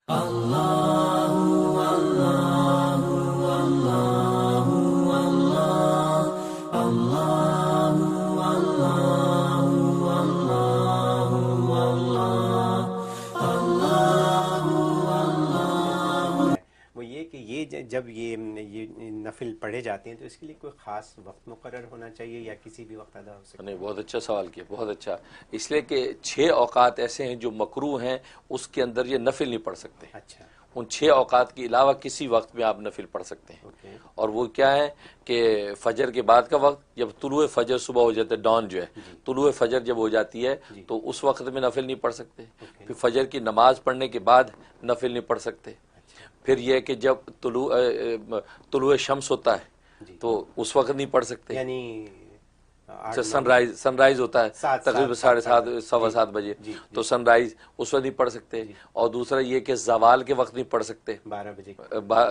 वो ये कि जब ये नफिल पढ़े जाते हैं तो इसके लिए कोई ख़ास वक्त मुकर्रर होना चाहिए या किसी भी वक्त अदा हो सकता नहीं, बहुत अच्छा सवाल किया, बहुत अच्छा। इसलिए कि 6 औकात ऐसे हैं जो मकरू हैं, उसके अंदर ये नफिल नहीं पढ़ सकते। है? अच्छा, उन 6 औकात के अलावा किसी वक्त में आप नफिल पढ़ सकते हैं। ओके, और वो क्या है कि फजर के बाद का वक्त, जब तुलुए फजर सुबह हो जाता है, डॉन जो है, तुलुए फजर जब हो जाती है तो उस वक्त में नफिल नहीं पढ़ सकते। ओके, फिर फजर की नमाज पढ़ने के बाद नफिल नहीं पढ़ सकते। अच्छा, फिर यह कि जब तुलुए शम्स होता है जी, तो उस वक्त नहीं पढ़ सकते। यानी आठ जब नौ सनराइज होता है सात तकरीबन सात सात 7:30 सवा जी 7 बजे, जी तो जी सनराइज उस वक्त नहीं पढ़ सकते। जी और दूसरा ये कि जवाल के वक्त नहीं पढ़ सकते। 12 बजे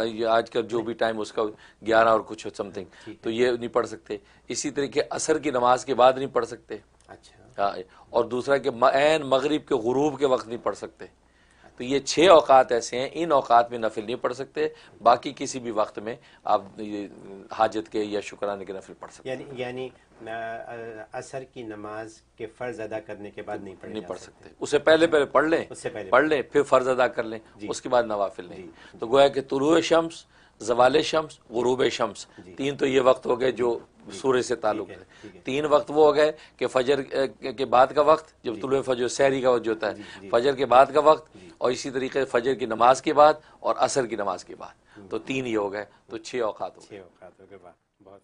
ये आज का जो भी टाइम उसका 11 और कुछ समथिंग, ठीक तो है, ये नहीं पढ़ सकते। इसी तरीके असर की नमाज के बाद नहीं पढ़ सकते। अच्छा, हाँ, और दूसरा कि ऐन मगरिब के गुरूब के वक्त नहीं पढ़ सकते। तो ये 6 औकात ऐसे हैं, इन औकात में नफिल नहीं पढ़ सकते। बाकी किसी भी वक्त में आप ये हाजत के या शुक्राने के नफिल पढ़ सकते हैं। यानी असर की नमाज के फ़र्ज अदा करने के बाद नहीं पढ़े नहीं जा पढ़ सकते। सकते, उससे पहले पहले पढ़ लें, उससे पहले पढ़ लें, फिर फ़र्ज अदा कर लें, जी उसके बाद नवाफिल लें। जी तो गोया कि तुलुए शम्स, ज़वाले शम्स, गुरूब शम्स, जी 3 तो ये वक्त हो गए जो जी सूर्य से ठीक ताल्लुक़ है, है। ठीक है, 3 वक्त वो हो गए कि फजर के बाद का वक्त, जब जी तुलुए फजर सहरी का वक्त जो होता है, जी जी फजर के बाद का वक्त, जी और इसी तरीके से फजर की नमाज के बाद और असर की नमाज के बाद। तो 3 ये हो गए, तो 6 औकात हो गए। 6 औकातों के बाद बहुत